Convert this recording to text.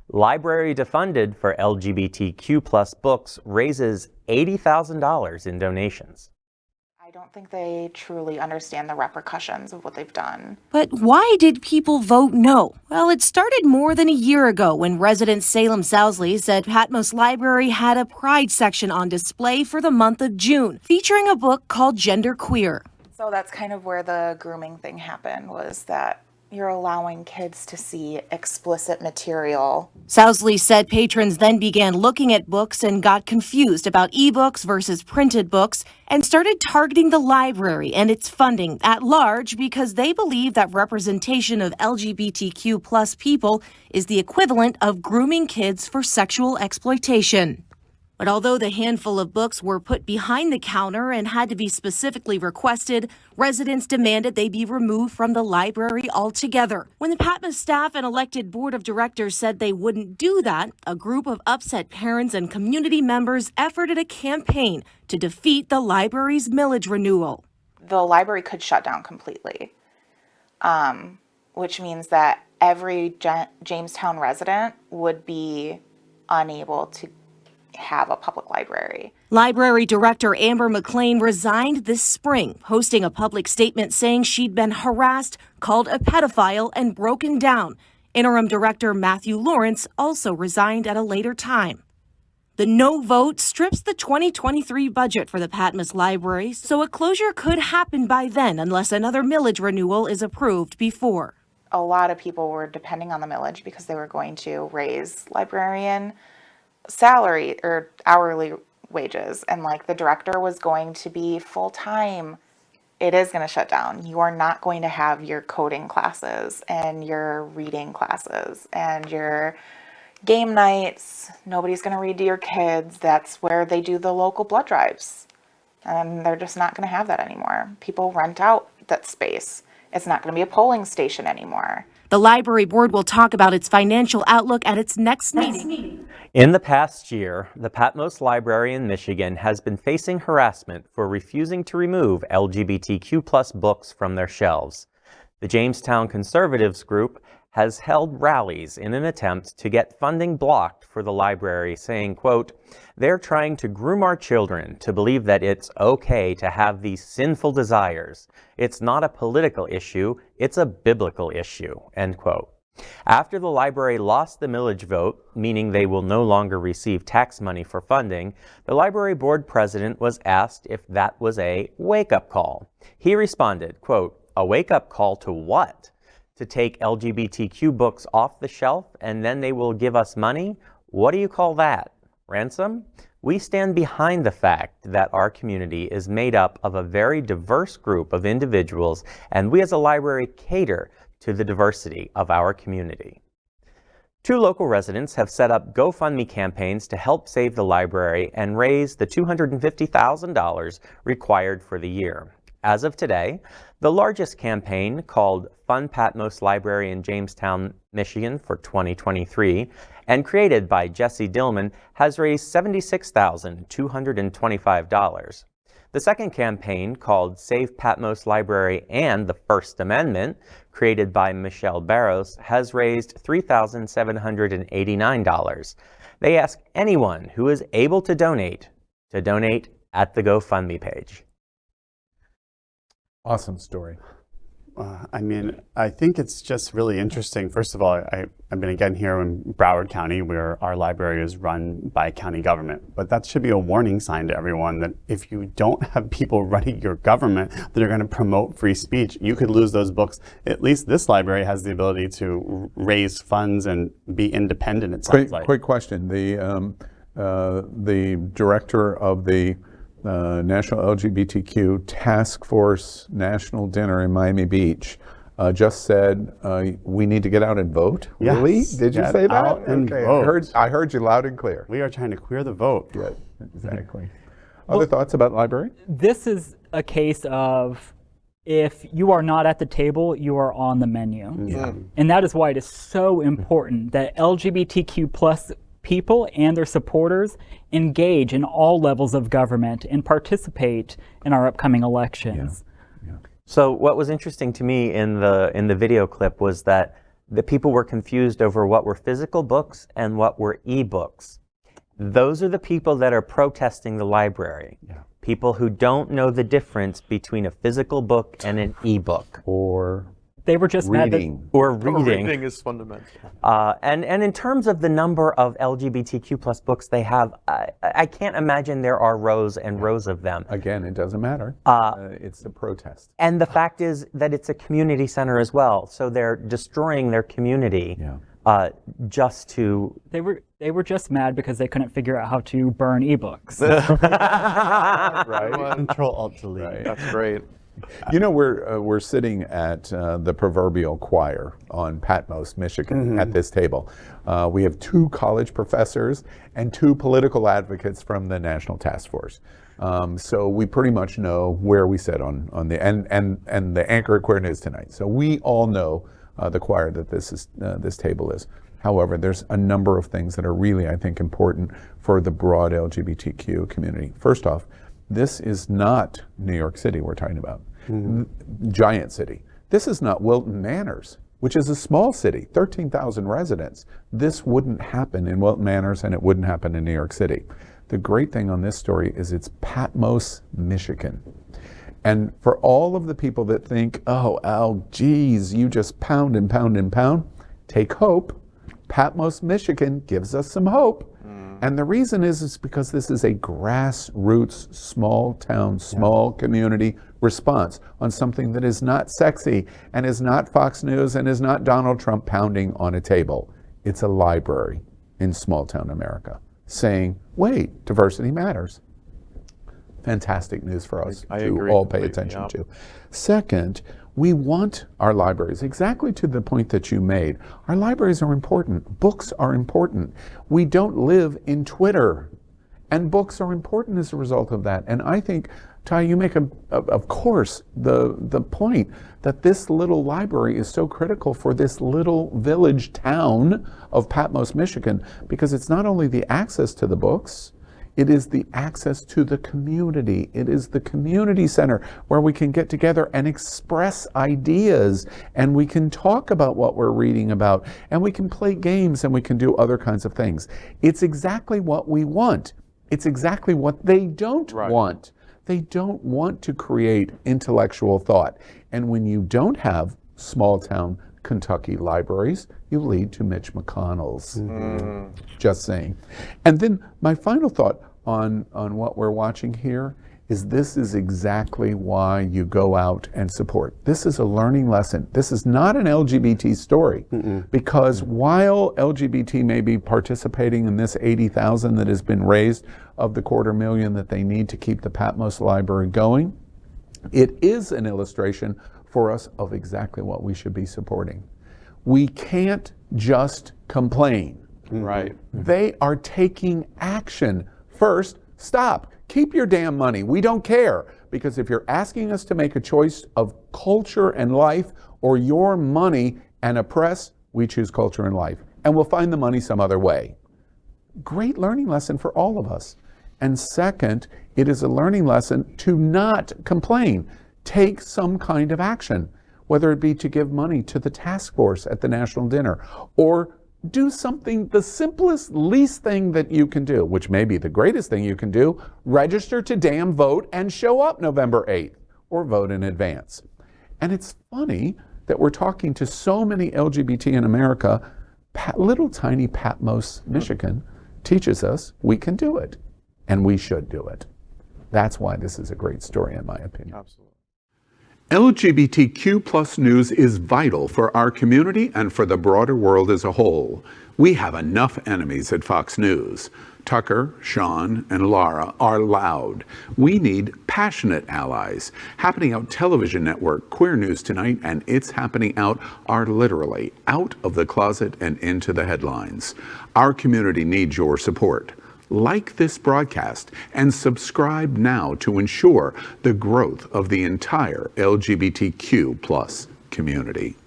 Library Defunded for LGBTQ plus books raises $80,000 in donations. I don't think they truly understand the repercussions of what they've done. But why did people vote no? Well, it started more than a year ago when resident Salem Sousley said Patmos Library had a pride section on display for the month of June, featuring a book called Gender Queer. So that's kind of where the grooming thing happened, was that you're allowing kids to see explicit material. Sousley said patrons then began looking at books and got confused about ebooks versus printed books and started targeting the library and its funding at large because they believe that representation of LGBTQ plus people is the equivalent of grooming kids for sexual exploitation. But although the handful of books were put behind the counter and had to be specifically requested, residents demanded they be removed from the library altogether. When the Patmos staff and elected board of directors said they wouldn't do that, a group of upset parents and community members efforted a campaign to defeat the library's millage renewal. The library could shut down completely, which means that every Jamestown resident would be unable to have a public library. Library Director Amber McLean resigned this spring, posting a public statement saying she'd been harassed, called a pedophile, and broken down. Interim Director Matthew Lawrence also resigned at a later time. The no vote strips the 2023 budget for the Patmos Library, so a closure could happen by then unless another millage renewal is approved before. A lot of people were depending on the millage because they were going to raise librarian salary or hourly wages, and like the director was going to be full-time. It is going to shut down. You are not going to have your coding classes and your reading classes and your game nights. Nobody's going to read to your kids. That's where they do the local blood drives, and they're just not going to have that anymore. People rent out that space. It's not going to be a polling station anymore. The library board will talk about its financial outlook at its next meeting. In the past year, the Patmos Library in Michigan has been facing harassment for refusing to remove LGBTQ plus books from their shelves. The Jamestown Conservatives group has held rallies in an attempt to get funding blocked for the library, saying, quote, "They're trying to groom our children to believe that it's okay to have these sinful desires. It's not a political issue, it's a biblical issue," end quote. After the library lost the millage vote, meaning they will no longer receive tax money for funding, the library board president was asked if that was a wake-up call. He responded, quote, "A wake-up call to what? To take LGBTQ books off the shelf and then they will give us money? What do you call that? Ransom? We stand behind the fact that our community is made up of a very diverse group of individuals, and we as a library cater to the diversity of our community." 2 local residents have set up GoFundMe campaigns to help save the library and raise the $250,000 required for the year. As of today, the largest campaign, called Fund Patmos Library in Jamestown, Michigan for 2023, and created by Jesse Dillman, has raised $76,225. The second campaign, called Save Patmos Library and the First Amendment, created by Michelle Barros, has raised $3,789. They ask anyone who is able to donate at the GoFundMe page. Awesome story. I think it's just really interesting. First of all, I've been again here in Broward County, where our library is run by county government. But that should be a warning sign to everyone that if you don't have people running your government that are going to promote free speech, you could lose those books. At least this library has the ability to raise funds and be independent, it sounds like. Quick question. The director of the National LGBTQ Task Force National Dinner in Miami Beach just said we need to get out and vote. Yes. Really? Did you say that? Out and vote. I heard you loud and clear. We are trying to queer the vote. Yeah, exactly. Other thoughts about library? This is a case of if you are not at the table, you are on the menu. Yeah. And that is why it is so important that LGBTQ plus people and their supporters engage in all levels of government and participate in our upcoming elections. So what was interesting to me in the video clip was that that people were confused over what were physical books and what were e-books. Those are the people that are protesting the library. People who don't know the difference between a physical book and an e-book. Or They were just mad that reading. Or reading. Reading is fundamental. And in terms of the number of LGBTQ plus books they have, I can't imagine there are rows and rows of them. Again, it doesn't matter. It's a protest. And the fact is that it's a community center as well. So they're destroying their community just to... they were just mad because they couldn't figure out how to burn ebooks. Right? Control Alt Delete. Right. That's great. You know, we're sitting at the proverbial choir on Patmos, Michigan, at this table. We have 2 college professors and 2 political advocates from the National Task Force. So we pretty much know where we sit on the and the anchor at Queer News tonight. So we all know the choir that this table is. However, there's a number of things that are really, I think, important for the broad LGBTQ community. First off, this is not New York City we're talking about, giant city. This is not Wilton Manors, which is a small city, 13,000 residents. This wouldn't happen in Wilton Manors, and it wouldn't happen in New York City. The great thing on this story is it's Patmos, Michigan. And for all of the people that think, oh, geez, you just pound and pound and pound, take hope. Patmos, Michigan gives us some hope. And the reason is because this is a grassroots, small town, small community response on something that is not sexy and is not Fox News and is not Donald Trump pounding on a table. It's a library in small town America saying, wait, diversity matters. Fantastic news for us I to agree all pay completely, attention to. Second, we want our libraries, exactly to the point that you made. Our libraries are important. Books are important. We don't live in Twitter. And books are important as a result of that. And I think, Ty, you make, of course, the point that this little library is so critical for this little village town of Patmos, Michigan, because it's not only the access to the books, it is the access to the community. It is the community center where we can get together and express ideas, and we can talk about what we're reading about, and we can play games, and we can do other kinds of things. It's exactly what we want. It's exactly what they don't want. They don't want to create intellectual thought. And when you don't have small town Kentucky libraries, you lead to Mitch McConnell's. Just saying. And then my final thought on what we're watching here is this is exactly why you go out and support. This is a learning lesson. This is not an LGBT story, because while LGBT may be participating in this 80,000 that has been raised of the 250,000 that they need to keep the Patmos Library going, it is an illustration for us of exactly what we should be supporting. We can't just complain. Right. They are taking action. First, stop. Keep your damn money. We don't care. Because if you're asking us to make a choice of culture and life or your money and oppress, we choose culture and life. And we'll find the money some other way. Great learning lesson for all of us. And second, it is a learning lesson to not complain. Take some kind of action, whether it be to give money to the task force at the national dinner, or do something, the simplest, least thing that you can do, which may be the greatest thing you can do, register to damn vote and show up November 8th, or vote in advance. And it's funny that we're talking to so many LGBT in America. Little tiny Patmos, Michigan, teaches us we can do it, and we should do it. That's why this is a great story, in my opinion. Absolutely. LGBTQ plus news is vital for our community and for the broader world as a whole. We have enough enemies at Fox News. Tucker, Sean, and Laura are loud. We need passionate allies. Happening Out television network, Queer News Tonight, and It's Happening Out are literally out of the closet and into the headlines. Our community needs your support. Like this broadcast and subscribe now to ensure the growth of the entire LGBTQ plus community.